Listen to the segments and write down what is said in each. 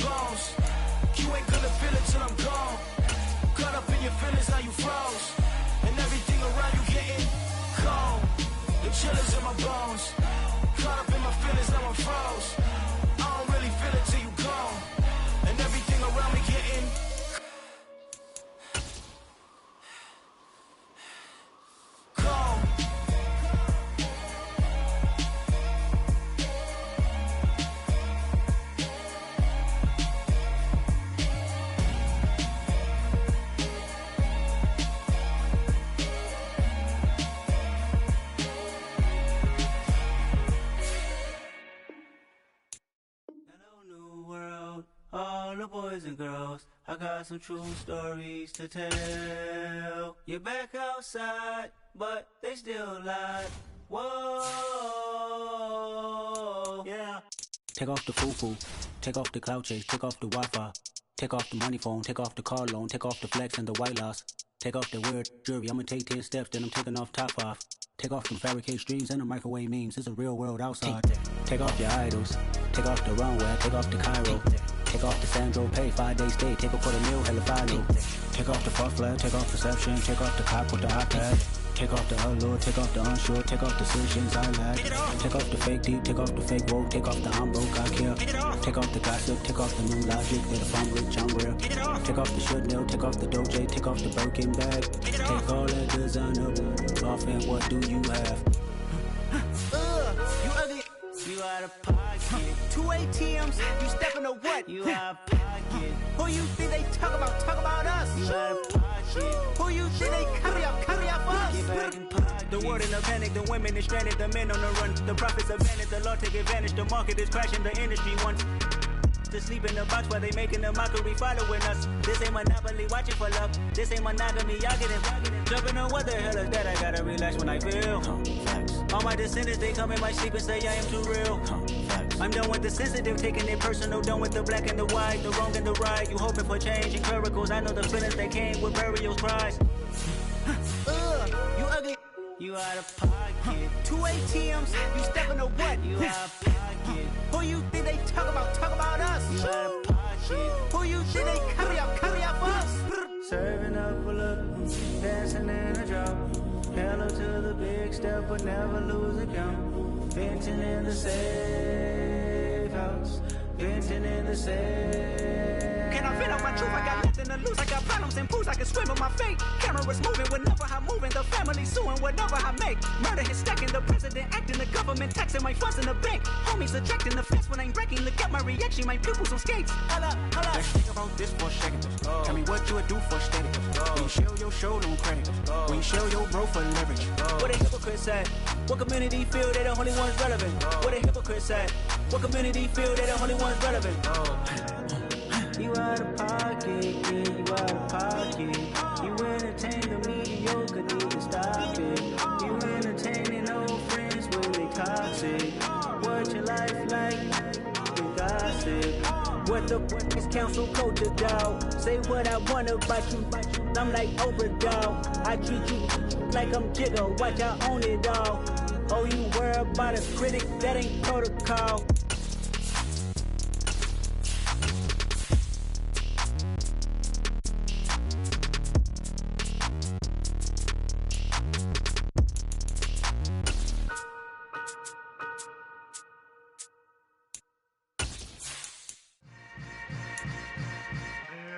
bones. You ain't gonna feel it till I'm gone. Caught up in your feelings, now you froze. And everything around you getting cold. The chillers in my bones. Caught up in my feelings, now I'm froze. I don't really feel it till you gone. And everything around me getting cold. All the boys and girls, I got some true stories to tell. You're back outside, but they still lie. Whoa, yeah. Take off the foo-foo, take off the cloud chase, take off the Wi-Fi, take off the money phone, take off the car loan, take off the flex and the white loss, take off the weird jewelry. I'ma take 10 steps, then I'm taking off top off. Take off them fabricated streams and the microwave memes. It's a real world outside. Take off your idols, take off the runway, take off the Cairo. Take off the Sandro Pay, 5-day stay, take a quarter meal, hella final. Take off the fuck flag, take off perception, take off the cop with the iPad. Take off the allure, take off the unsure, take off the decisions I lack. Take off the fake deep, take off the fake woke, take off the I'm broke, I care. Take off the gossip, take off the new logic, that if I'm rich, I'm real. Take off the Chanel, take off the Doja, take off the Birkin bag. Take all that designer off and what do you have? You ugly. You out of pocket. 2 ATMs, you stepping to what? You out of pocket. Who you think they talk about us? You out of pocket. Who you think they carry up us? Get back in pocket. The world in a panic, the women is stranded, the men on the run. The profits are vanished, the law take advantage, the market is crashing, the industry wants to sleep in the box while they making a mockery following us. This ain't Monopoly, watching for love. This ain't monogamy, y'all get it. Jumping on what the hell is that? I gotta relax when I feel. All my descendants, they come in my sleep and say I am too real. I'm done with the sensitive, taking it personal. Done with the black and the white, the wrong and the right. You hoping for change and miracles. I know the feelings that came with burial cries. You ugly. You out of pocket. 2 ATMs, you stepping to what? You out of pocket. Who you think they talk about us? You out of pocket. Who you think they carry up us? Serving up a look, dancing in a drop. Hella to the big step, but never lose a count. Venting in the safe house. Venting in the safe. Can I vent out my truth? I got nothing to lose. I got problems and pools. I can swim with my fate. Cameras moving whenever I'm moving. The family suing whatever I make. Murder is stacking. The president acting. The government taxing my funds in the bank. Homies ejecting the fence when I'm breaking. Look at my reaction. My pupils on skates. Holla. Let's think about this for a second. Tell me what you would do for steady. When you show your show, no credit. When you show your bro for leverage. What a hypocrite said. What community feel they the only ones relevant? What a hypocrite said. What community feel they the only ones relevant? You out of pocket, yeah, you out of pocket. You entertain the mediocre, need to stop it. You entertaining old friends when they toxic. What your life like? You gossip. What the fuck is council culture, dog? Say what I want about you. I'm like Oprah, dog. I treat you like I'm Jigga. Watch I own it all. Oh, you worry about a critic? That ain't protocol.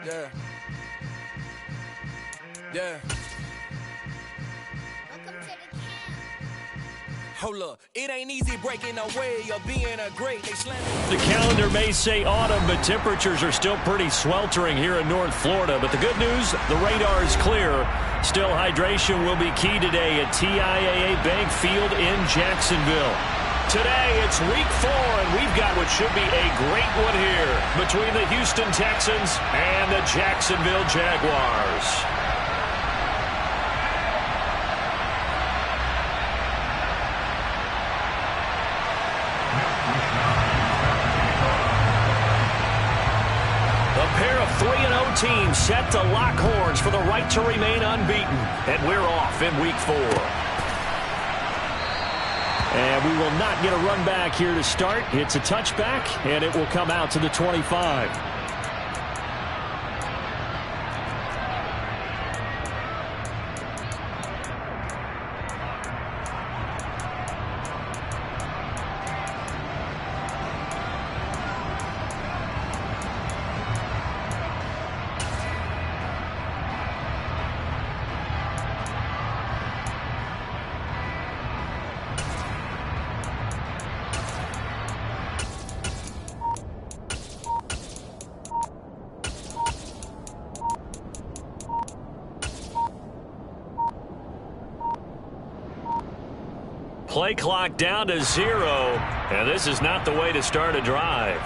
Yeah. Yeah. Hold up, it ain't easy breaking away or being a great. They slam it. The calendar may say autumn, but temperatures are still pretty sweltering here in North Florida. But the good news, the radar is clear. Still, hydration will be key today at TIAA Bank Field in Jacksonville. Today, it's week 4, and we've got what should be a great one here between the Houston Texans and the Jacksonville Jaguars. A pair of 3-0 teams set to lock horns for the right to remain unbeaten, and we're off in week 4. And we will not get a run back here to start. It's a touchback, and it will come out to the 25. play clock down to 0, and this is not the way to start a drive.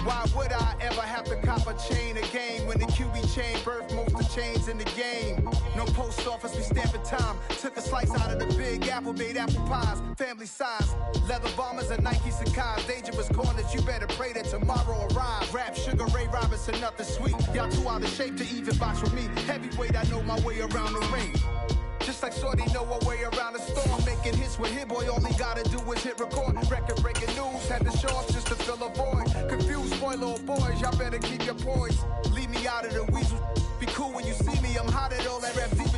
Why would I ever have to cop a chain again when the QB chain birthed most of chains in the game? No post office, we stamping time. Took a slice out of the big apple, made apple pies, family size. Leather bombers and Nike Sacai's. Dangerous corners, you better pray that tomorrow arrives. Rap, Sugar Ray Robinson, nothing sweet. Y'all too out of shape to even box with me. Heavyweight, I know my way around the ring. Just like Shorty know her way around the storm. Making hits with Hit Boy, all he gotta do is hit record. Record-breaking news, had to show up just to fill a void. Confused, spoiled little boys, y'all better keep your poise. Leave me out of the weasel. Be cool when you see me, I'm hot at all that rap deep.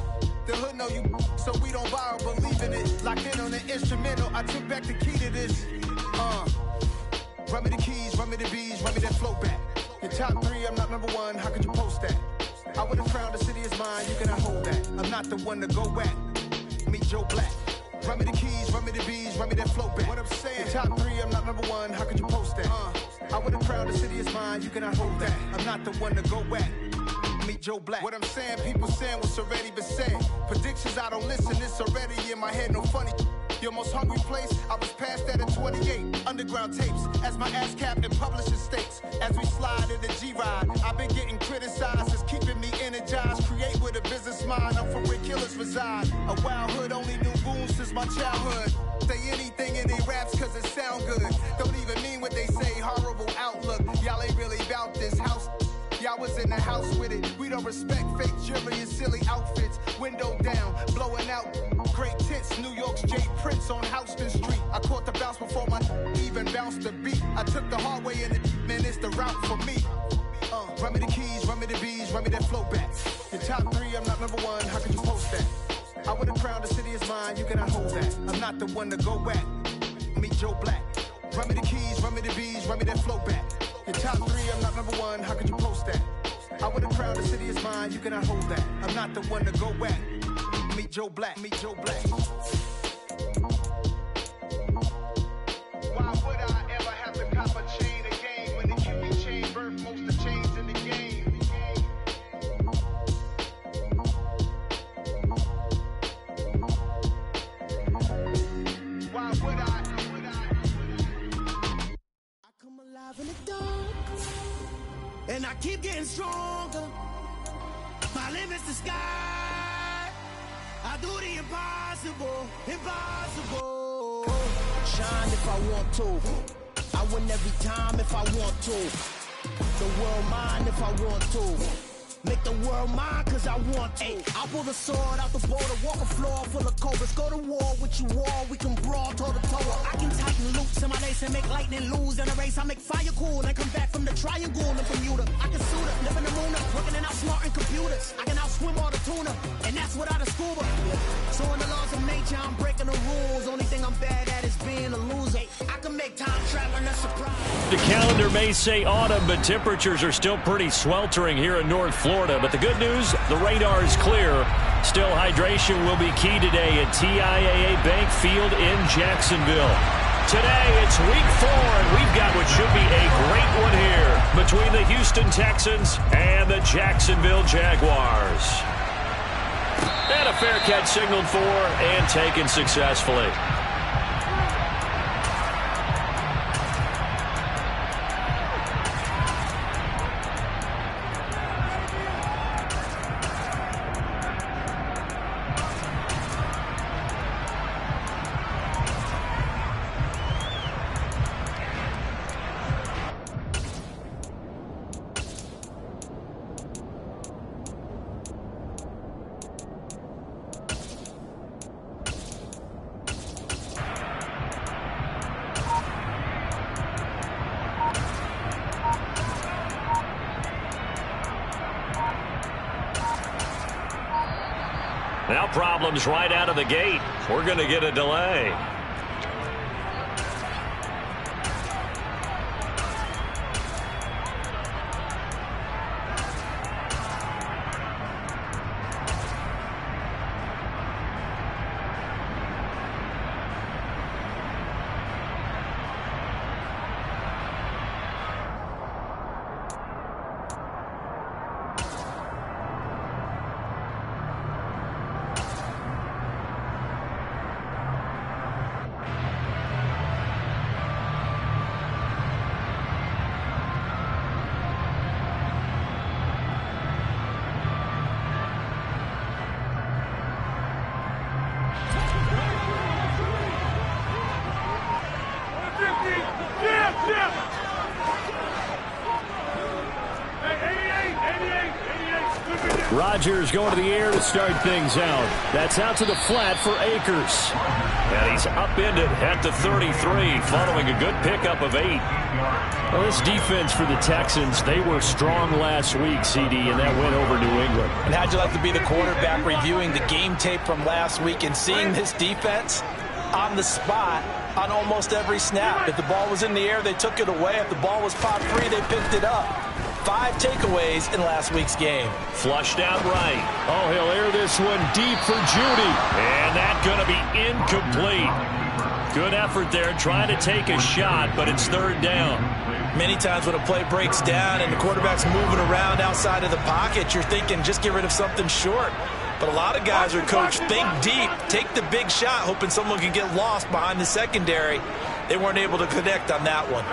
The hood know you, so we don't borrow, believe in it. Locked in on the instrumental, I took back the key to this. Run me the keys, run me the bees, run me that flow back. Your top 3, I'm not number 1, how could you post that? I would've crowned the city is mine, you cannot hold that. I'm not the one to go back. Meet Joe Black. Run me the keys, run me the bees, run me that flow back. What I'm saying, your top 3, I'm not number 1, how could you post that? I would've crowned the city is mine, you cannot hold that. I'm not the one to go back. Meet Joe Black. What I'm saying, people saying what's already been said. Predictions, I don't listen, it's already in my head, no funny. Your most hungry place, I was past that at 28. Underground tapes, as my ass capped in publishing states. As we slide in the G-Ride, I've been getting criticized, it's keeping me energized. Create with a business mind, I'm from where killers reside. A wild hood, only knew goons since my childhood. Say anything in they raps cause it sound good. Don't even mean what they say, horrible outlook. Y'all ain't really about this house. Y'all was in the house with it. We don't respect fake jewelry and silly outfits. Window down, blowing out great tits. New York's Jay Prince on Houston Street. I caught the bounce before my even bounced the beat. I took the hard way in it, man, it's the route for me. Run me the keys, run me the bees, run me that flow back. Your top 3, I'm not number 1, how could you post that? I would've crowned the city is mine, you cannot hold that. I'm not the one to go back. Meet Joe Black. Run me the keys, run me the bees, run me that flow back. Your top 3, I'm not number 1, how could you post that? I would've crowned the city is mine, you cannot hold that. I'm not the one to go back. Meet Joe Black, meet Joe Black. Why would I ever have to cop a chain again when the QB chain birthed most of chains in the game? Why would I? Come alive in the dark, and I keep getting stronger. My limit's the sky. I do the impossible, impossible. Shine if I want to. I win every time if I want to. The world mine if I want to. Make the world mine cause I want to. I pull the sword out the border, walk a floor full of cobras. Go to war with you all, we can brawl toe to toe. I can tighten loops in my lace and make lightning lose in a race. I make fire cool and come back from the triangle in Bermuda. I can suit up, live in the moon up, working and outsmarting computers. I can outswim all the tuna, and that's without a scuba. So in the laws of nature, I'm breaking the rules. Only thing I'm bad at is being a loser. I can make time traveling a surprise. The calendar may say autumn, but temperatures are still pretty sweltering here in North Florida. But the good news, the radar is clear. Still, hydration will be key today at TIAA Bank Field in Jacksonville. Today, it's week 4, and we've got what should be a great one here between the Houston Texans and the Jacksonville Jaguars. And a fair catch signaled for and taken successfully. Now problems right out of the gate. We're going to get a delay. Rodgers going to the air to start things out. That's out to the flat for Akers. And he's upended at the 33 following a good pickup of 8. Well, this defense for the Texans, they were strong last week, CD, and that went over New England. And how'd you like to be the quarterback reviewing the game tape from last week and seeing this defense on the spot on almost every snap? If the ball was in the air, they took it away. If the ball was popped free, they picked it up. 5 takeaways in last week's game. Flushed out right. Oh, he'll air this one deep for Judy. And that's going to be incomplete. Good effort there trying to take a shot, but it's 3rd down. Many times when a play breaks down and the quarterback's moving around outside of the pocket, you're thinking just get rid of something short. But a lot of guys are coached, think deep, take the big shot, hoping someone can get lost behind the secondary. They weren't able to connect on that one.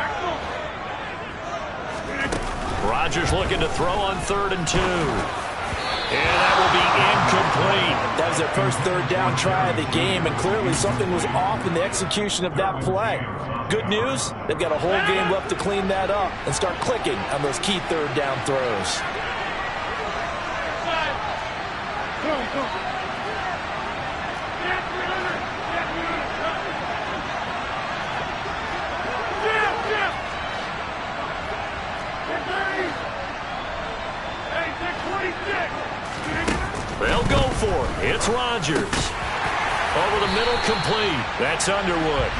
Rodgers looking to throw on 3rd and 2. And that will be incomplete. That was their first 3rd down try of the game, and clearly something was off in the execution of that play. Good news, they've got a whole game left to clean that up and start clicking on those key 3rd down throws. They'll go for it. It's Rodgers. Over the middle, complete. That's Underwood.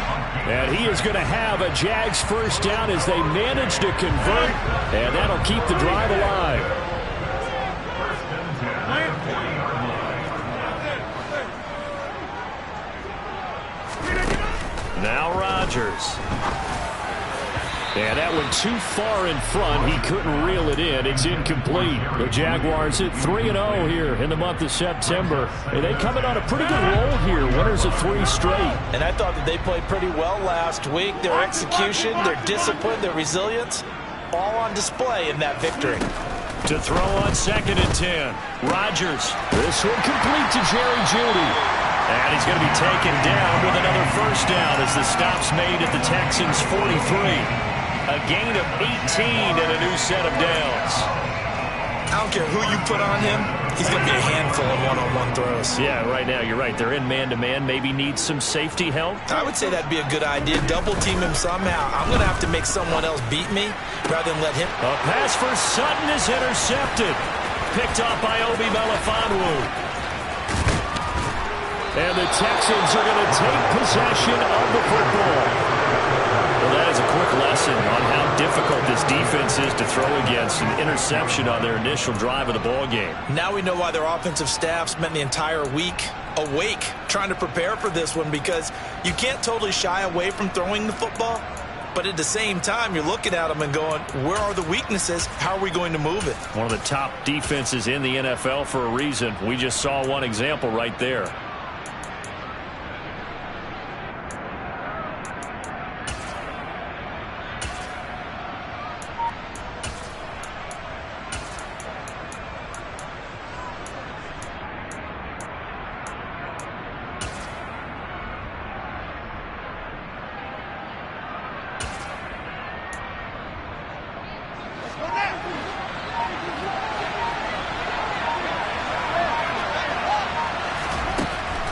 And he is going to have a Jags first down as they manage to convert. And that'll keep the drive alive. Now Rodgers. And that went too far in front. He couldn't reel it in. It's incomplete. The Jaguars at 3-0 here in the month of September. And they come in on a pretty good roll here. Winners of 3 straight. And I thought that they played pretty well last week. Their execution, their discipline, their resilience, all on display in that victory. To throw on 2nd and 10. Rodgers. This one complete to Jerry Jeudy. And he's going to be taken down with another first down as the stop's made at the Texans' 43. A gain of 18 and a new set of downs. I don't care who you put on him. He's going to be a handful of one-on-one throws. Yeah, right now, you're right. They're in man-to-man. Maybe need some safety help. I would say that'd be a good idea. Double-team him somehow. I'm going to have to make someone else beat me rather than let him. A pass for Sutton is intercepted. Picked off by Obi Melifonwu. And the Texans are going to take possession of the football. Well, that is a quick lesson on how difficult this defense is to throw against. An interception on their initial drive of the ball game. Now we know why their offensive staff spent the entire week awake trying to prepare for this one, because you can't totally shy away from throwing the football. But at the same time, you're looking at them and going, where are the weaknesses? How are we going to move it? One of the top defenses in the NFL for a reason. We just saw one example right there.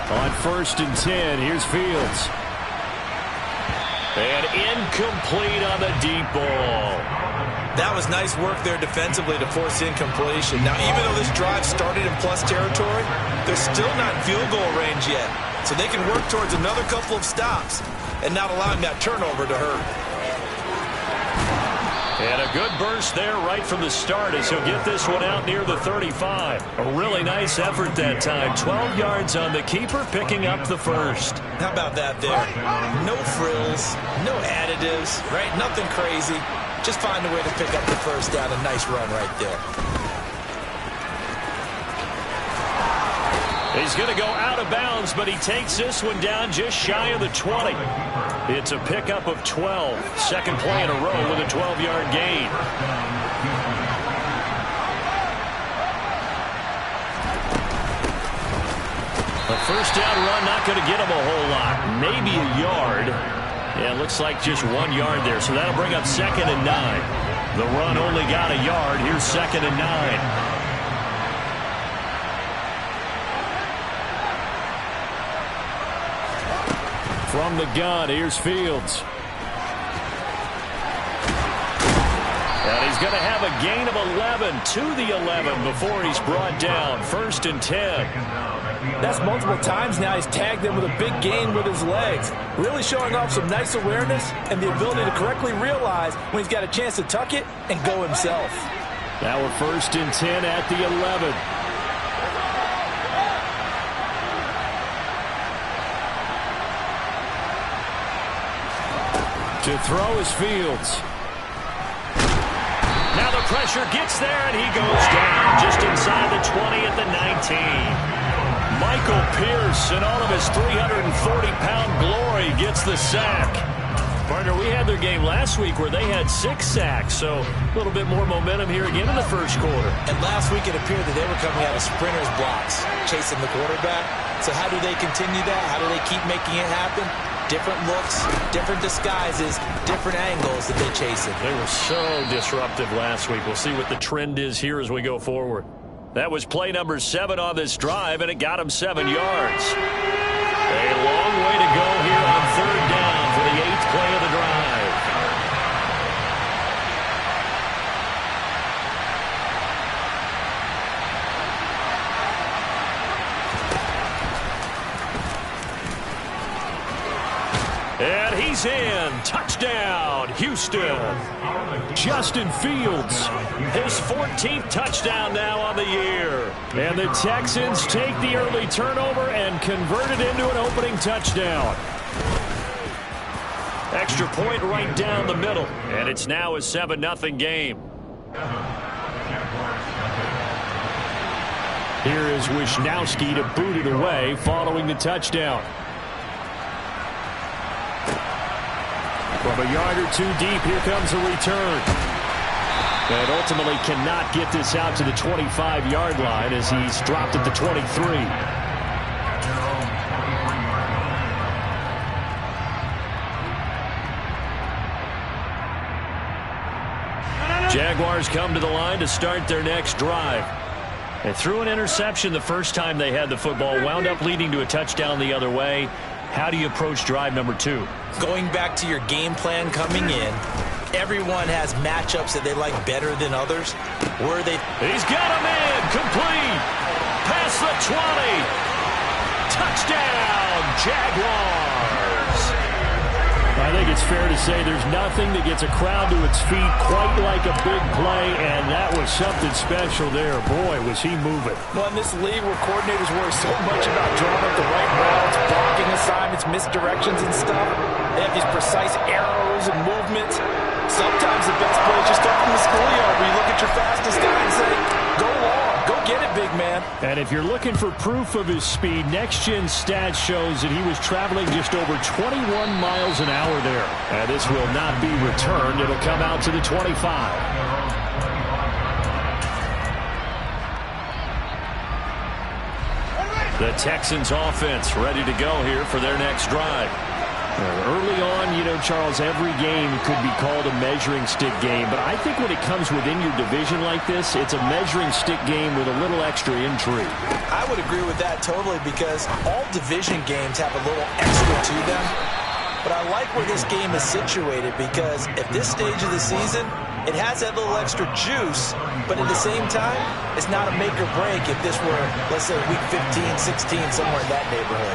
On 1st and 10, here's Fields. And incomplete on the deep ball. That was nice work there defensively to force incompletion. Now, even though this drive started in plus territory, they're still not in field goal range yet. So they can work towards another couple of stops and not allowing that turnover to hurt. And a good burst there right from the start as he'll get this one out near the 35. A really nice effort that time. 12 yards on the keeper, picking up the first. How about that there? No frills, no additives, right? Nothing crazy. Just find a way to pick up the first down. A nice run right there. He's going to go out of bounds, but he takes this one down just shy of the 20. It's a pickup of 12. Second play in a row with a 12-yard gain. A first down run, not going to get him a whole lot. Maybe a yard. Yeah, it looks like just 1 yard there, so that'll bring up 2nd and 9. The run only got a yard. Here's 2nd and 9. from the gun. Here's Fields. And he's going to have a gain of 11 to the 11 before he's brought down. 1st and 10. That's multiple times now he's tagged them with a big gain with his legs. Really showing off some nice awareness and the ability to correctly realize when he's got a chance to tuck it and go himself. Now we're 1st and 10 at the 11. To throw is Fields. Now the pressure gets there, and he goes down just inside the 20 at the 19. Michael Pierce, in all of his 340-pound glory, gets the sack. Partner, we had their game last week where they had 6 sacks, so a little bit more momentum here again in the first quarter. And last week it appeared that they were coming out of sprinters blocks, chasing the quarterback. So how do they continue that? How do they keep making it happen? Different looks, different disguises, different angles that they chase it. They were so disruptive last week. We'll see what the trend is here as we go forward. That was play number 7 on this drive, and it got him 7 yards. A long way to go here on 3rd down for the 8th play of the drive. And he's in. Touchdown, Houston. Justin Fields, his 14th touchdown now on the year. And the Texans take the early turnover and convert it into an opening touchdown. Extra point right down the middle. And it's now a 7-0 game. Here is Wisnowski to boot it away following the touchdown. From a yard or 2 deep, here comes a return. And ultimately cannot get this out to the 25-yard line as he's dropped at the 23. Jaguars come to the line to start their next drive. They threw an interception the first time they had the football, wound up leading to a touchdown the other way. How do you approach drive number 2? Going back to your game plan coming in, everyone has matchups that they like better than others. He's got him in, complete, past the 20, touchdown, Jaguars. I think it's fair to say there's nothing that gets a crowd to its feet quite like a big play, and that was something special there. Boy, was he moving. Well, in this league where coordinators worry so much about drawing up the right routes, blocking assignments, misdirections and stuff, they have these precise arrows and movements. Sometimes the best play is just start from the schoolyard where you look at your fastest guy and say, go long, go get it, big man. And if you're looking for proof of his speed, Next Gen Stats shows that he was traveling just over 21 miles an hour there. And this will not be returned. It'll come out to the 25. The Texans offense ready to go here for their next drive. Early on, you know, Charles, every game could be called a measuring stick game. But I think when it comes within your division like this, it's a measuring stick game with a little extra intrigue. I would agree with that totally because all division games have a little extra to them. But I like where this game is situated because at this stage of the season, it has that little extra juice. But at the same time, it's not a make or break if this were, let's say, week 15, 16, somewhere in that neighborhood.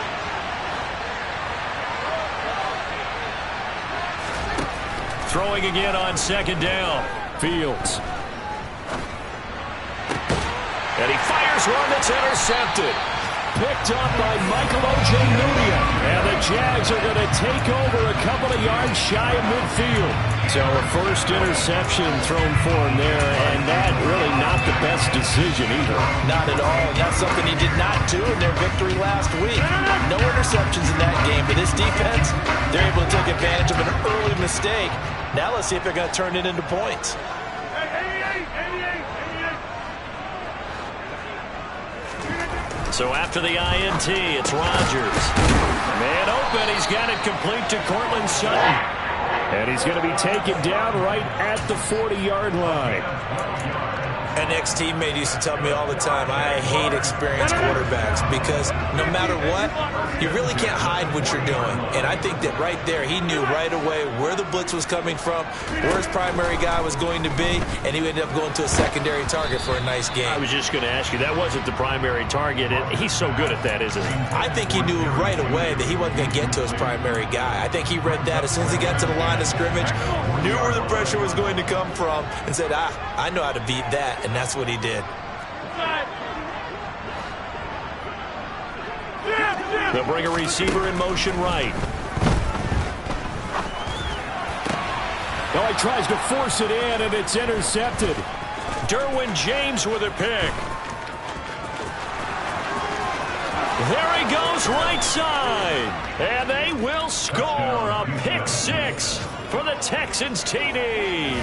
Throwing again on 2nd down. Fields. And he fires one that's intercepted. Picked up by Michael Ojemudia. And the Jags are going to take over a couple of yards shy of midfield. So a first interception thrown for him there, and that really not the best decision either. Not at all. That's something he did not do in their victory last week. No interceptions in that game, but this defense, they're able to take advantage of an early mistake. Now let's see if they're going to turn it into points. So after the INT, it's Rodgers. Man open, he's got it complete to Courtland Sutton. And he's going to be taken down right at the 40-yard line. An ex-teammate used to tell me all the time, I hate experienced quarterbacks because no matter what, you really can't hide what you're doing. And I think that right there, he knew right away where the blitz was coming from, where his primary guy was going to be, and he ended up going to a secondary target for a nice game. I was just going to ask you, that wasn't the primary target. He's so good at that, isn't he? I think he knew right away that he wasn't going to get to his primary guy. I think he read that as soon as he got to the line of scrimmage, knew where the pressure was going to come from, and said, I know how to beat that. And that's what he did. They'll bring a receiver in motion right. Well, he tries to force it in, and it's intercepted. Derwin James with a pick. There he goes right side. And they will score a pick six for the Texans TD.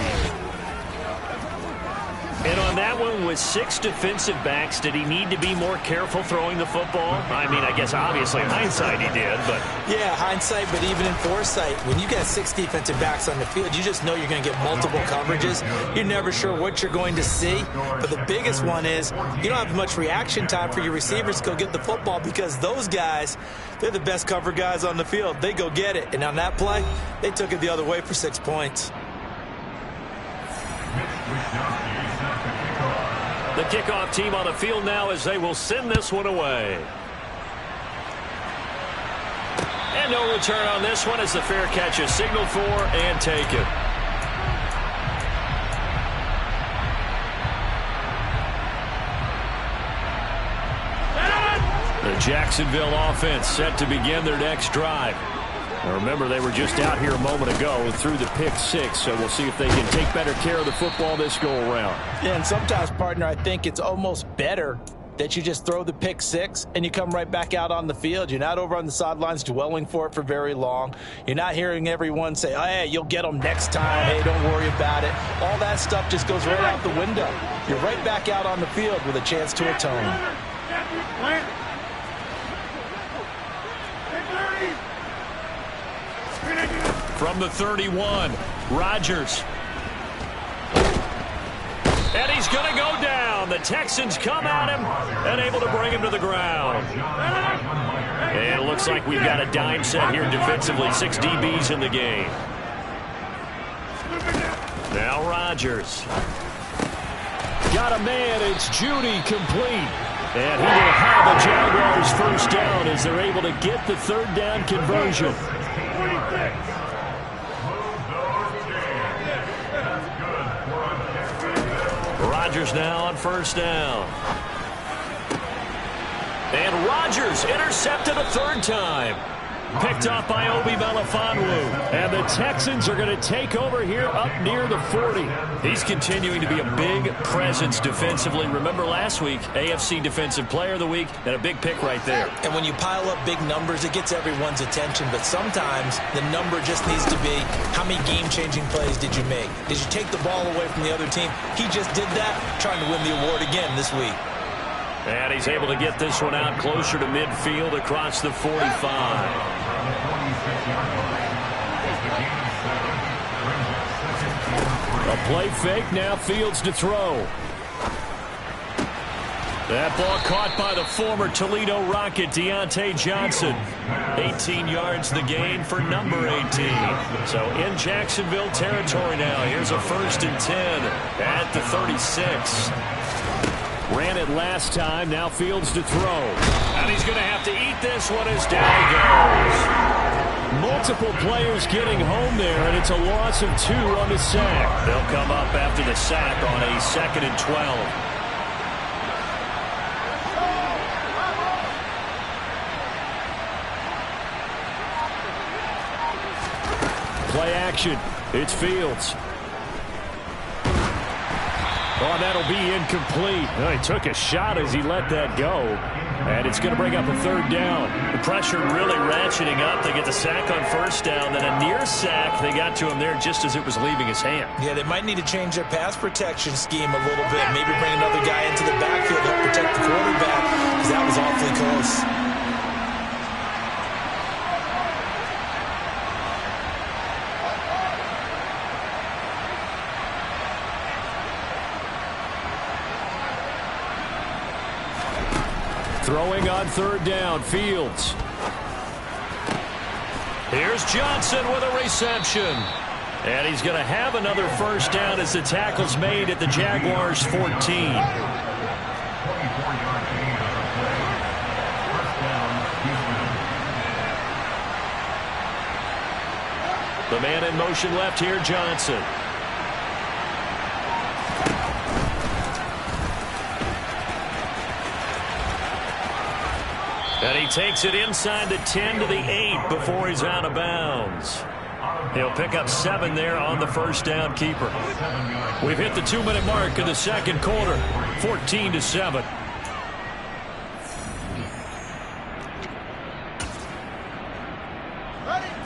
And on that one, with 6 defensive backs, did he need to be more careful throwing the football? I mean, I guess obviously in hindsight he did, but... Yeah, hindsight, but even in foresight, when you got 6 defensive backs on the field, you just know you're going to get multiple coverages. You're never sure what you're going to see. But the biggest one is you don't have much reaction time for your receivers to go get the football because those guys, they're the best cover guys on the field. They go get it. And on that play, they took it the other way for 6 points. The kickoff team on the field now as they will send this one away. And no return on this one as the fair catch is signaled for and taken. The Jacksonville offense set to begin their next drive. Now remember, they were just out here a moment ago through the pick six, so we'll see if they can take better care of the football this go-around. Yeah, and sometimes, partner, I think it's almost better that you just throw the pick six and you come right back out on the field. You're not over on the sidelines dwelling for it for very long. You're not hearing everyone say, oh, hey, you'll get them next time. Hey, don't worry about it. All that stuff just goes right out the window. You're right back out on the field with a chance to atone. From the 31, Rodgers. And he's going to go down. The Texans come at him and able to bring him to the ground. And it looks like we've got a dime set here defensively. 6 DBs in the game. Now Rodgers. Got a man. It's Judy complete. And he will have the Jaguars first down as they're able to get the third down conversion. Rodgers now on first down. And Rodgers intercepted a third time. Picked off by Obi Melifonwu. And the Texans are going to take over here up near the 40. He's continuing to be a big presence defensively. Remember last week, AFC Defensive Player of the Week, and a big pick right there. And when you pile up big numbers, it gets everyone's attention. But sometimes the number just needs to be, how many game-changing plays did you make? Did you take the ball away from the other team? He just did that, trying to win the award again this week. And he's able to get this one out closer to midfield across the 45. A play fake, now Fields to throw. That ball caught by the former Toledo Rocket, Deontay Johnson. 18 yards the gain for number 18. So in Jacksonville territory now. Here's a 1st and 10 at the 36. Ran it last time, now Fields to throw. And he's going to have to eat this one as down he goes. Multiple players getting home there, and it's a loss of 2 on the sack. They'll come up after the sack on a 2nd and 12. Play action. It's Fields. Oh, that'll be incomplete. Well, he took a shot as he let that go. And it's going to bring up a 3rd down. The pressure really ratcheting up. They get the sack on first down. Then a near sack. They got to him there just as it was leaving his hand. Yeah, they might need to change their pass protection scheme a little bit. Maybe bring another guy into the backfield to help protect the quarterback, because that was awfully close. Throwing on third down, Fields. Here's Johnson with a reception. And he's going to have another first down as the tackle's made at the Jaguars' 14. The man in motion left here, Johnson. And he takes it inside the 10 to the 8 before he's out of bounds. He'll pick up 7 there on the first down keeper. We've hit the 2-minute mark in the second quarter, 14-7.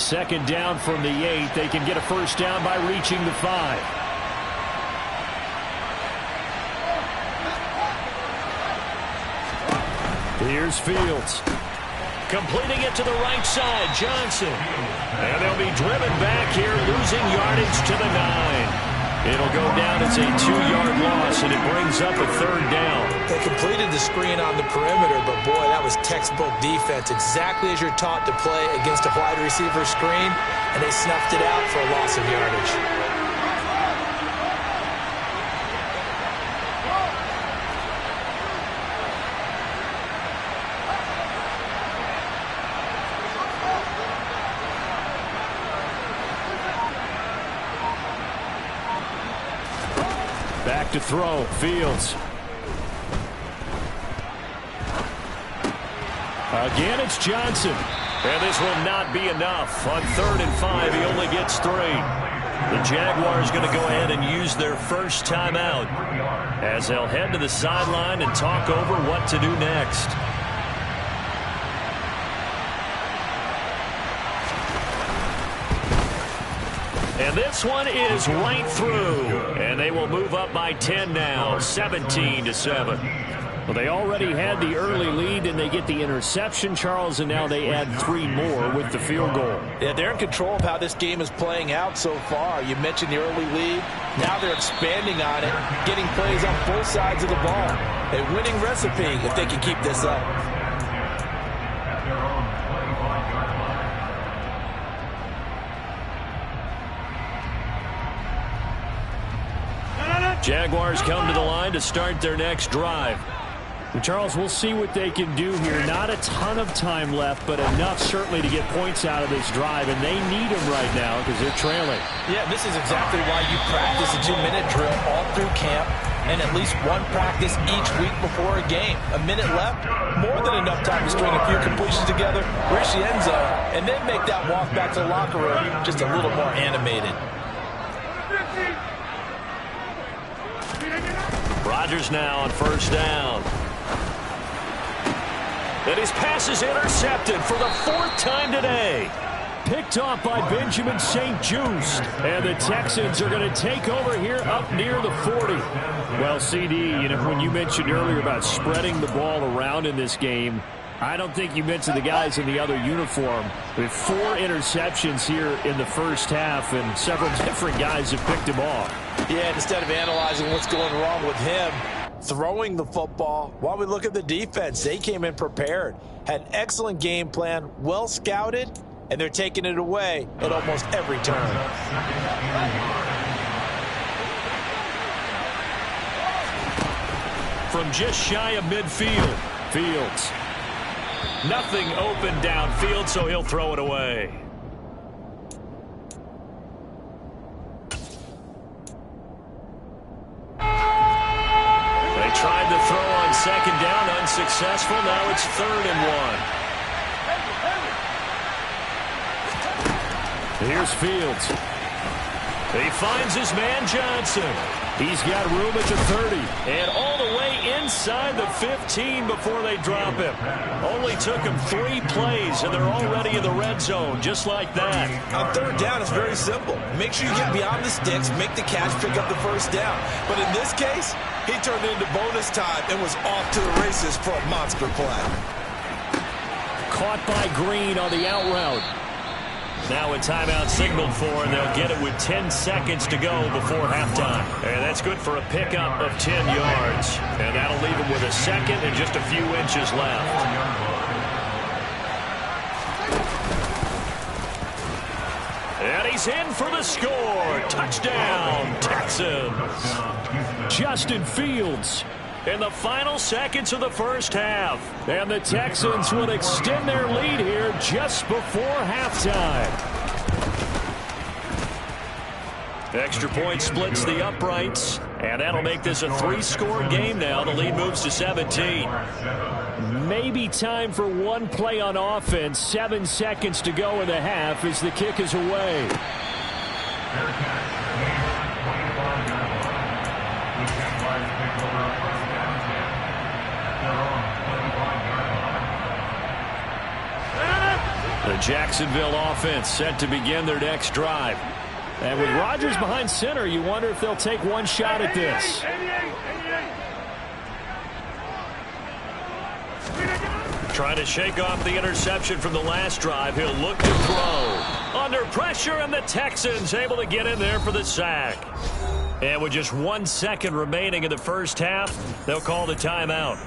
Second down from the 8. They can get a first down by reaching the 5. Here's Fields. Completing it to the right side, Johnson. And they'll be driven back here, losing yardage to the 9. It'll go down as a 2-yard loss, and it brings up a third down. They completed the screen on the perimeter, but boy, that was textbook defense. Exactly as you're taught to play against a wide receiver screen, and they snuffed it out for a loss of yardage. Back to throw, Fields. Again, it's Johnson. And this will not be enough. On 3rd and 5, he only gets 3. The Jaguars going to go ahead and use their first timeout as they'll head to the sideline and talk over what to do next. And this one is right through. And they will move up by 10 now, 17-7. Well, they already had the early lead, and they get the interception, Charles, and now they add 3 more with the field goal. Yeah, they're in control of how this game is playing out so far. You mentioned the early lead. Now they're expanding on it, getting plays on both sides of the ball. A winning recipe if they can keep this up. Jaguars come to the line to start their next drive. Charles, we'll see what they can do here. Not a ton of time left, but enough certainly to get points out of this drive, and they need them right now because they're trailing. Yeah, this is exactly why you practice a 2-minute drill all through camp and at least one practice each week before a game. A minute left, more than enough time to string a few completions together, reach the end zone, and then make that walk back to the locker room just a little more animated. Rodgers now on first down. And his pass is intercepted for the 4th time today. Picked off by Benjamin St-Juste. And the Texans are going to take over here up near the 40. Well, CD, you know, when you mentioned earlier about spreading the ball around in this game, I don't think you mentioned the guys in the other uniform. With 4 interceptions here in the first half, and several different guys have picked him off. Yeah, instead of analyzing what's going wrong with him, throwing the football, while we look at the defense, they came in prepared, had an excellent game plan, well scouted, and they're taking it away at almost every turn. From just shy of midfield, Fields. Nothing open downfield, so he'll throw it away. They tried to throw on second down, unsuccessful. Now it's 3rd and 1. Here's Fields. He finds his man Johnson. He's got room at the 30 and all the way inside the 15 before they drop him. Only took him 3 plays, and they're already in the red zone, just like that. On 3rd down, it's very simple. Make sure you get beyond the sticks, make the catch, pick up the first down. But in this case, he turned it into bonus time and was off to the races for a monster play. Caught by Green on the out route. Now a timeout signaled for, and they'll get it with 10 seconds to go before halftime. And that's good for a pickup of 10 yards. And that'll leave them with a second and just a few inches left. And he's in for the score. Touchdown, Texans. Justin Fields in the final seconds of the first half. And the Texans will extend their lead here just before halftime. Extra point splits the uprights, and that'll make this a 3-score game now. The lead moves to 17. Maybe time for one play on offense. 7 seconds to go in the half as the kick is away. The Jacksonville offense set to begin their next drive. And with Rodgers behind center, you wonder if they'll take one shot at this. Trying to shake off the interception from the last drive. He'll look to throw. Under pressure, and the Texans able to get in there for the sack. And with just 1 second remaining in the first half, they'll call the timeout.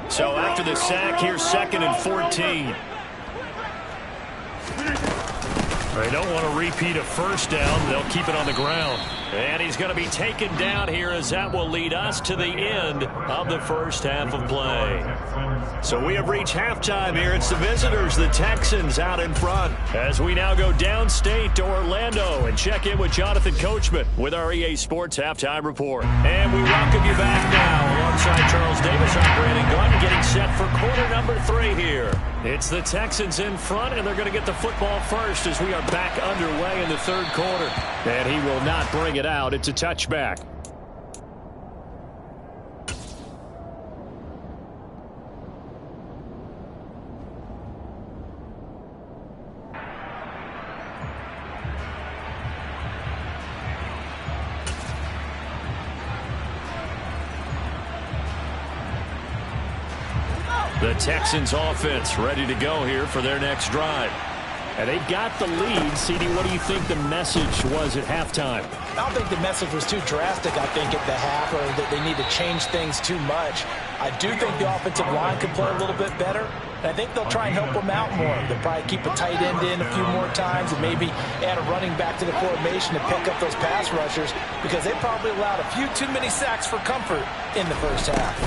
So after the sack, here's 2nd and 14. They don't want to repeat a first down. They'll keep it on the ground. And he's going to be taken down here as that will lead us to the end of the first half of play. So we have reached halftime here. It's the visitors, the Texans, out in front. As we now go downstate to Orlando and check in with Jonathan Coachman with our EA Sports Halftime Report. And we welcome you back now alongside Charles Davis operating gun, getting set for quarter number 3 here. It's the Texans in front, and they're going to get the football first as we are back underway in the third quarter. And he will not bring it out. It's a touchback. The Texans offense ready to go here for their next drive. And they've got the lead. CD, what do you think the message was at halftime? I don't think the message was too drastic, I think, at the half, or that they need to change things too much. I do think the offensive line could play a little bit better, and I think they'll try and help them out more. They'll probably keep a tight end in a few more times and maybe add a running back to the formation to pick up those pass rushers, because they probably allowed a few too many sacks for comfort in the first half.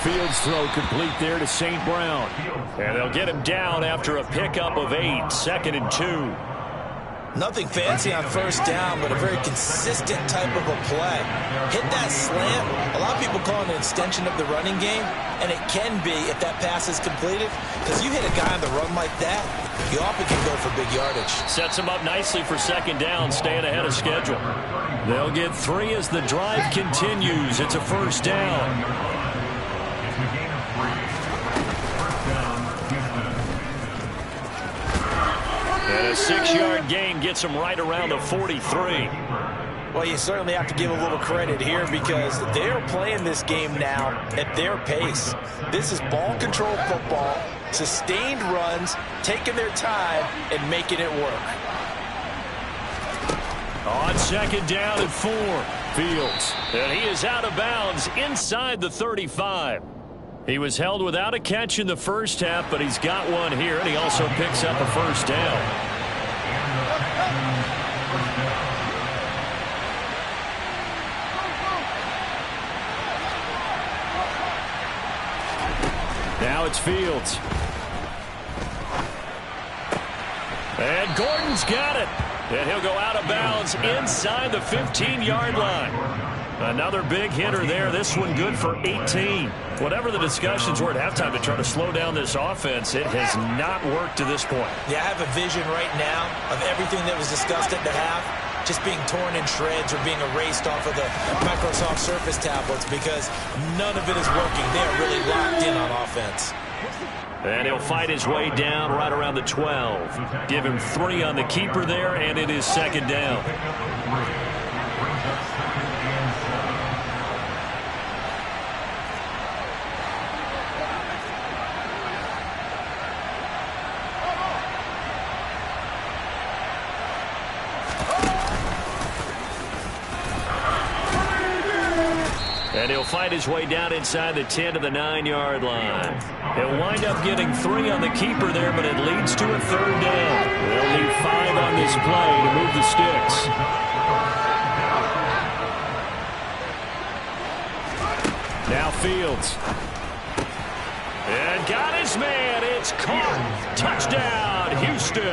Fields throw complete there to St. Brown. And they'll get him down after a pickup of 8, 2nd and 2. Nothing fancy on first down, but a very consistent type of a play. Hit that slant. A lot of people call it an extension of the running game, and it can be if that pass is completed, because you hit a guy on the run like that, you often can go for big yardage. Sets him up nicely for 2nd down, staying ahead of schedule. They'll get 3 as the drive continues. It's a first down. And a 6-yard gain gets them right around the 43. Well, you certainly have to give a little credit here, because they're playing this game now at their pace. This is ball control football, sustained runs, taking their time and making it work. On 2nd down and 4, Fields. And he is out of bounds inside the 35. He was held without a catch in the first half, but he's got one here, and he also picks up a first down. Now it's Fields. And Gordon's got it. And he'll go out of bounds inside the 15-yard line. Another big hitter there. This one good for 18. Whatever the discussions were at halftime to try to slow down this offense, it has not worked to this point. Yeah, I have a vision right now of everything that was discussed at the half just being torn in shreds or being erased off of the Microsoft Surface tablets, because none of it is working. They are really locked in on offense. And he'll fight his way down right around the 12. Give him 3 on the keeper there, and it is 2nd down. And he'll fight his way down inside the 10 to the 9-yard line. He'll wind up getting 3 on the keeper there, but it leads to a 3rd down. They'll need 5 on this play to move the sticks. Now Fields. And got his man. It's caught. Touchdown, Houston.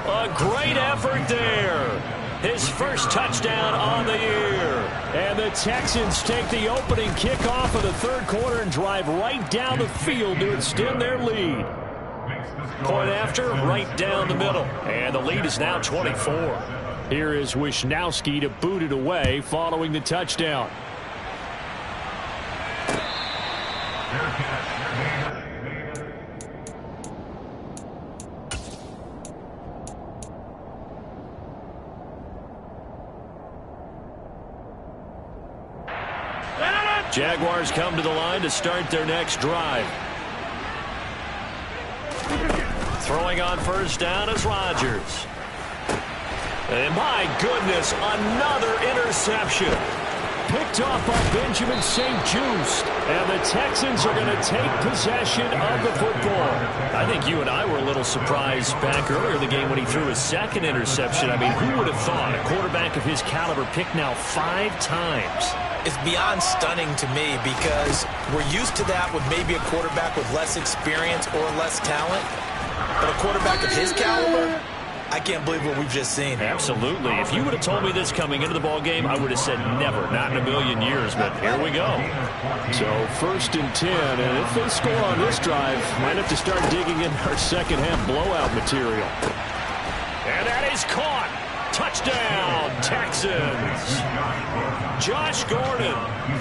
A great effort there. His first touchdown on the year. And the Texans take the opening kickoff of the 3rd quarter and drive right down the field to extend their lead. Point after, right down the middle. And the lead is now 24. Here is Wisnowski to boot it away following the touchdown. Jaguars come to the line to start their next drive. Throwing on 1st down is Rodgers. And my goodness, another interception. Picked off by Benjamin St-Juste. And the Texans are going to take possession of the football. I think you and I were a little surprised back earlier in the game when he threw his 2nd interception. I mean, who would have thought a quarterback of his caliber picked now 5 times? It's beyond stunning to me because we're used to that with maybe a quarterback with less experience or less talent. But a quarterback of his caliber, I can't believe what we've just seen. Absolutely. If you would have told me this coming into the ball game, I would have said never, not in a million years. But here we go. So 1st and 10, and if they score on this drive, might have to start digging in our second-half blowout material. And that is caught. Touchdown, Texans. Josh Gordon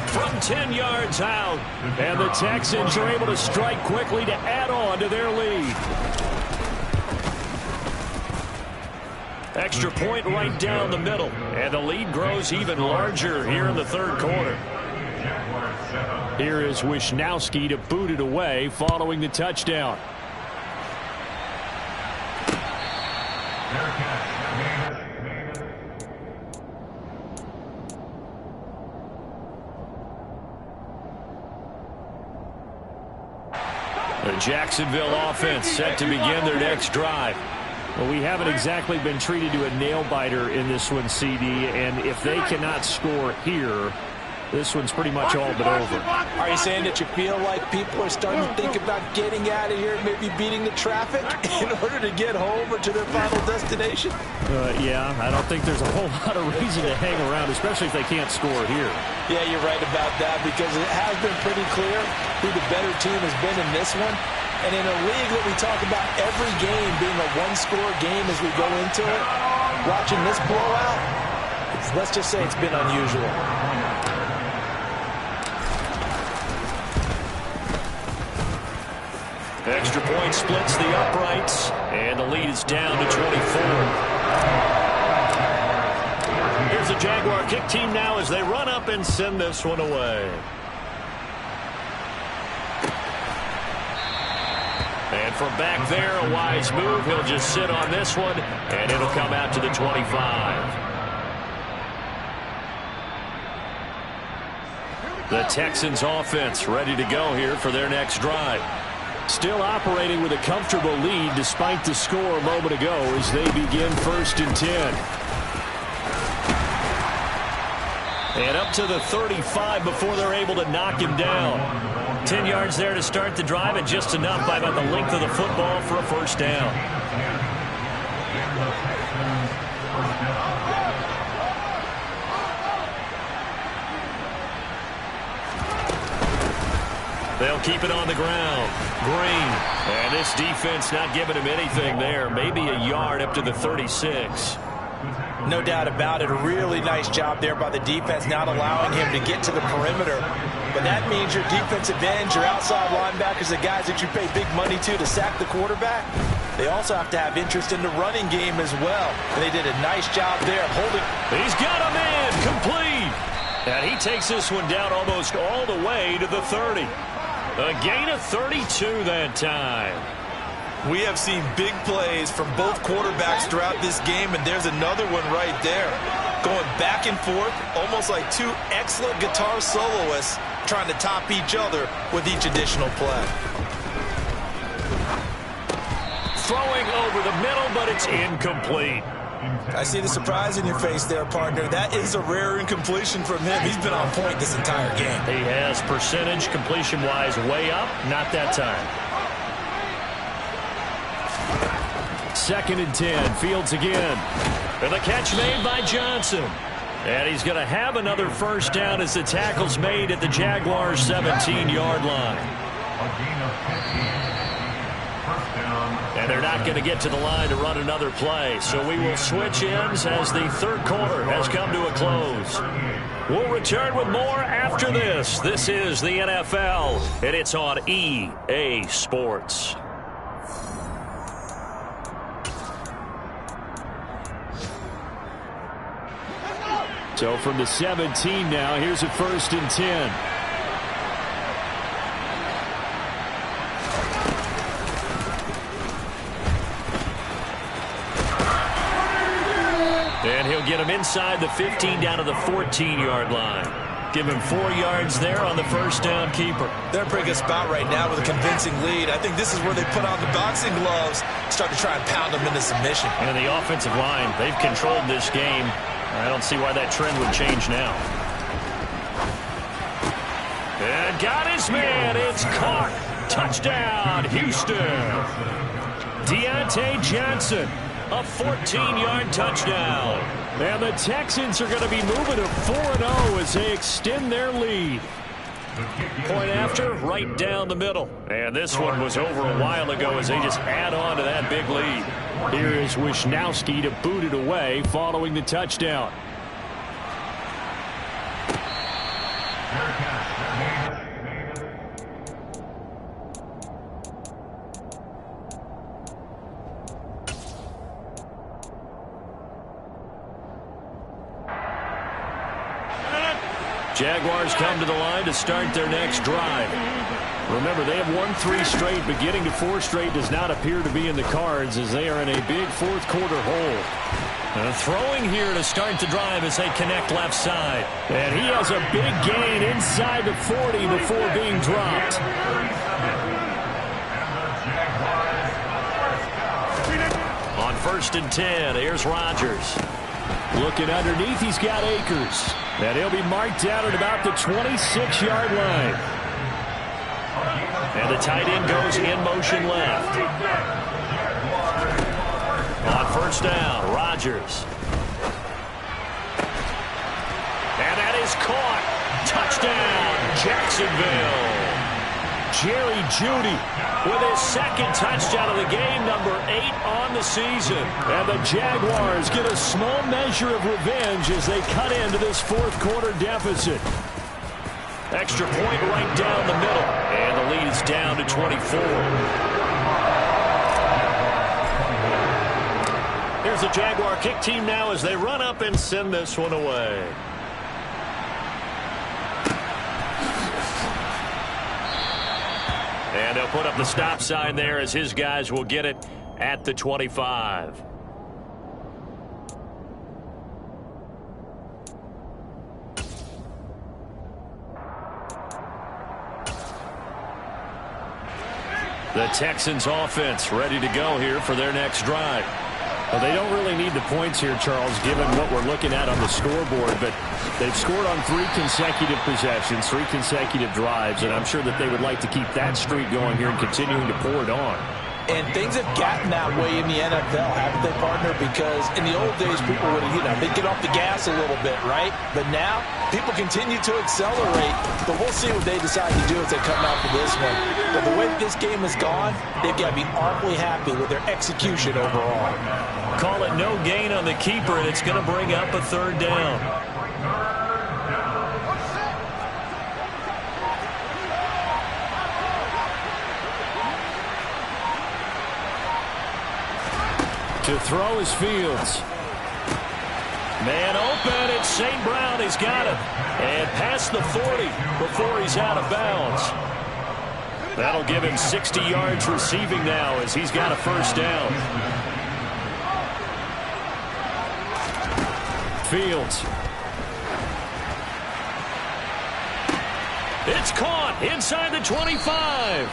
from 10 yards out. And the Texans are able to strike quickly to add on to their lead. Extra point right down the middle. And the lead grows even larger here in the 3rd quarter. Here is Wisnowski to boot it away following the touchdown. The Jacksonville offense set to begin their next drive. Well, we haven't exactly been treated to a nail-biter in this one, CD, and if they cannot score here, this one's pretty much all but over. Are you saying that you feel like people are starting to think about getting out of here, maybe beating the traffic in order to get home or to their final destination? Yeah, I don't think there's a whole lot of reason to hang around, especially if they can't score here. Yeah, you're right about that because it has been pretty clear who the better team has been in this one. And in a league that we talk about every game being a one-score game as we go into it, watching this blowout, let's just say it's been unusual. Extra point splits the uprights, and the lead is down to 24. Here's the Jaguar kick team now as they run up and send this one away. And from back there, a wise move. He'll just sit on this one, and it'll come out to the 25. The Texans offense ready to go here for their next drive. Still operating with a comfortable lead despite the score a moment ago as they begin 1st and 10. And up to the 35 before they're able to knock him down. 10 yards there to start the drive, and just enough by about the length of the football for a 1st down. They'll keep it on the ground. Green. And this defense not giving him anything there. Maybe a yard up to the 36. No doubt about it. A really nice job there by the defense, not allowing him to get to the perimeter. But that means your defensive ends, your outside linebackers, the guys that you pay big money to sack the quarterback, they also have to have interest in the running game as well. And they did a nice job there holding. He's got a man complete. And he takes this one down almost all the way to the 30. A gain of 32 that time. We have seen big plays from both quarterbacks throughout this game, and there's another one right there. going back and forth, almost like two excellent guitar soloists trying to top each other with each additional play. Throwing over the middle, but it's incomplete. I see the surprise in your face there, partner. That is a rare incompletion from him. He's been on point this entire game. He has percentage completion-wise way up. Not that time. 2nd and 10. Fields again. And the catch made by Johnson. And he's going to have another first down as the tackle's made at the Jaguars' 17-yard line. And they're not going to get to the line to run another play. So we will switch ends as the third quarter has come to a close. We'll return with more after this. This is the NFL, and it's on EA Sports. So from the 17 now, here's a 1st and 10. And he'll get him inside the 15 down to the 14-yard line. Give him 4 yards there on the first down keeper. They're in a pretty good spot right now with a convincing lead. I think this is where they put on the boxing gloves, start to try and pound them into submission. And the offensive line, they've controlled this game. I don't see why that trend would change now. And got his man. It's caught. Touchdown, Houston. Deontay Johnson, a 14-yard touchdown. And the Texans are going to be moving to 4-0 as they extend their lead. Point after, right down the middle. And this one was over a while ago as they just add on to that big lead. Here is Wisnowski to boot it away following the touchdown. Jaguars come to the line to start their next drive. Remember, they have won 3 straight, but getting to 4 straight does not appear to be in the cards as they are in a big fourth quarter hole. And throwing here to start the drive as they connect left side. And he has a big gain inside the 40 before being dropped. On 1st and 10, here's Rodgers. Looking underneath, he's got Akers. And he'll be marked down at about the 26-yard line. And the tight end goes in motion left. On 1st down, Rodgers. And that is caught. Touchdown, Jacksonville. Jerry Jeudy with his 2nd touchdown of the game, number 8 on the season. And the Jaguars get a small measure of revenge as they cut into this fourth quarter deficit. Extra point right down the middle. And the lead is down to 24. Here's the Jaguar kick team now as they run up and send this one away. And they'll put up the stop sign there as his guys will get it at the 25. The Texans offense ready to go here for their next drive. Well, they don't really need the points here, Charles, given what we're looking at on the scoreboard, but they've scored on 3 consecutive possessions, 3 consecutive drives, and I'm sure that they would like to keep that streak going here and continuing to pour it on. And things have gotten that way in the NFL, haven't they, partner? Because in the old days, people would, they'd get off the gas a little bit, right? But now, people continue to accelerate. But we'll see what they decide to do as they come out for this one. But the way this game has gone, they've got to be awfully happy with their execution overall. Call it no gain on the keeper, and it's going to bring up a 3rd down. To throw is Fields. Man open, it's St. Brown. He's got it. And past the 40 before he's out of bounds. That'll give him 60 yards receiving now as he's got a 1st down. Fields. It's caught inside the 25.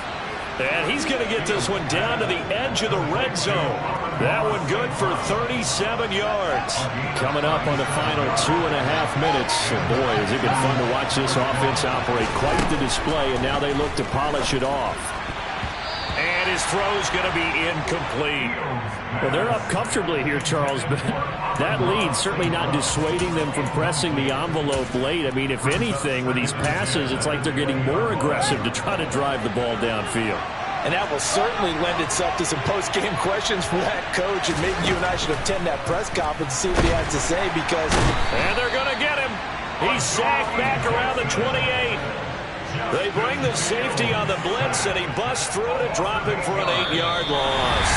And he's going to get this one down to the edge of the red zone. That one good for 37 yards. Coming up on the final 2.5 minutes. And boy, has it been fun to watch this offense operate. Quite the display, and now they look to polish it off. And his throw's going to be incomplete. Well, they're up comfortably here, Charles, but that lead certainly not dissuading them from pressing the envelope late. I mean, if anything, with these passes, it's like they're getting more aggressive to try to drive the ball downfield. And that will certainly lend itself to some post-game questions for that coach, and maybe you and I should attend that press conference to see what he has to say, because... And they're going to get him. He's sacked back around the 28. They bring the safety on the blitz, and he busts through to drop him for an 8-yard loss.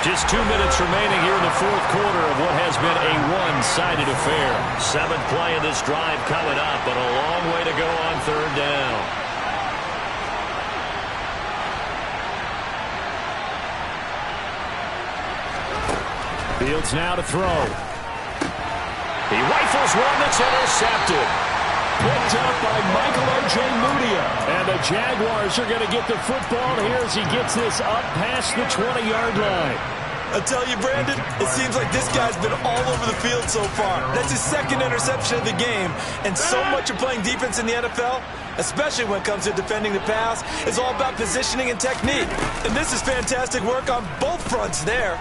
Just 2 minutes remaining here in the fourth quarter of what has been a one-sided affair. 7th play of this drive coming up, but a long way to go on third down. Fields now to throw. He rifles one that's intercepted. Picked up by Michael O.J. Mudia. And the Jaguars are going to get the football here as he gets this up past the 20-yard line. I tell you, Brandon, it seems like this guy's been all over the field so far. That's his 2nd interception of the game. And so much of playing defense in the NFL, especially when it comes to defending the pass, is all about positioning and technique. And this is fantastic work on both fronts there.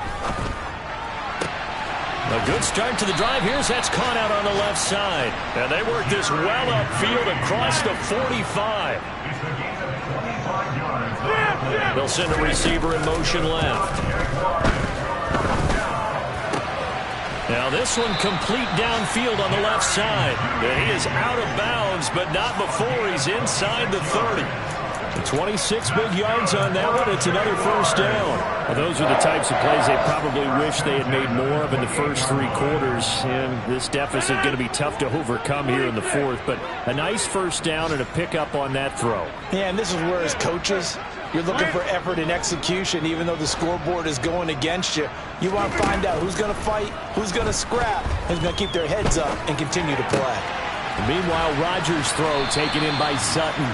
A good start to the drive. Here's that's caught out on the left side. And they work this well upfield across the 45. They'll send a receiver in motion left. Now this one complete downfield on the left side. And he is out of bounds, but not before he's inside the 30. 26 big yards on that one. It's another first down. Well, those are the types of plays they probably wish they had made more of in the first 3 quarters. And this deficit going to be tough to overcome here in the fourth. But a nice first down and a pickup on that throw. Yeah, and this is where as coaches, you're looking for effort and execution. Even though the scoreboard is going against you, you want to find out who's going to fight, who's going to scrap, who's going to keep their heads up and continue to play. And meanwhile, Rodgers' throw taken in by Sutton.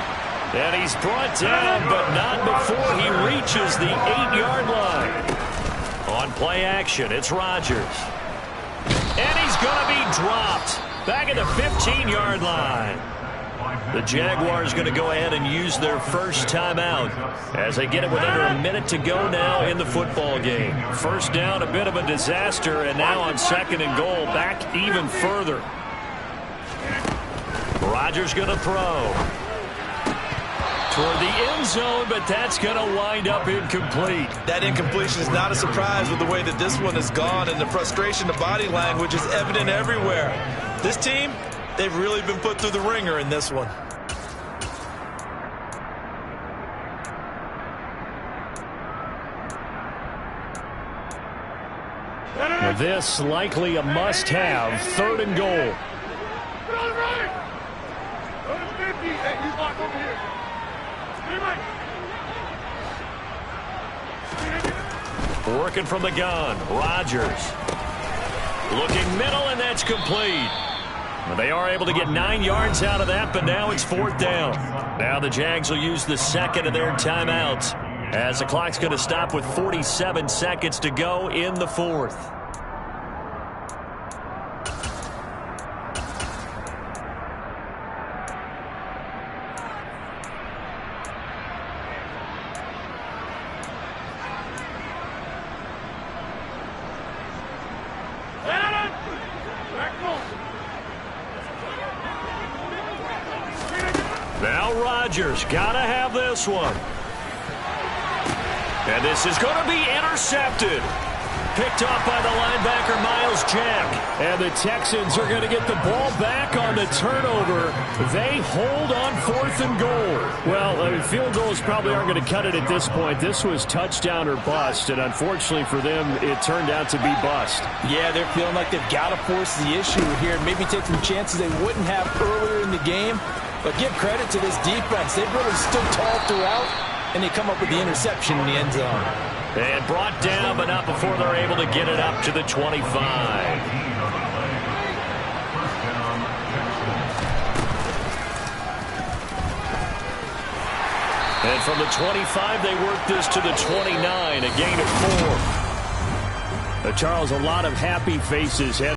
And he's brought down, but not before he reaches the 8-yard line. On play action, it's Rodgers. And he's going to be dropped back at the 15-yard line. The Jaguars going to go ahead and use their first timeout as they get it with under a minute to go now in the football game. First down, a bit of a disaster, and now on 2nd and goal, back even further. Rodgers going to throw toward the end zone, but that's going to wind up incomplete. That incompletion is not a surprise with the way that this one has gone, and the frustration, the body language is evident everywhere. This team, they've really been put through the ringer in this one. Now this likely a must-have, 3rd and goal. Working from the gun, Rodgers. Looking middle, and that's complete. Well, they are able to get 9 yards out of that, but now it's 4th down. Now the Jags will use the 2nd of their timeouts as the clock's going to stop with 47 seconds to go in the 4th. Now Rodgers got to have this one. And this is going to be intercepted. Picked off by the linebacker, Myles Jack. And the Texans are going to get the ball back on the turnover. They hold on 4th and goal. Well, field goals probably aren't going to cut it at this point. This was touchdown or bust, and unfortunately for them, it turned out to be bust. Yeah, they're feeling like they've got to force the issue here and maybe take some chances they wouldn't have earlier in the game. But give credit to this defense. They've really stood tall throughout, and they come up with the interception in the end zone. And brought down, but not before they're able to get it up to the 25. And from the 25, they work this to the 29, a gain of 4. Charles, a lot of happy faces.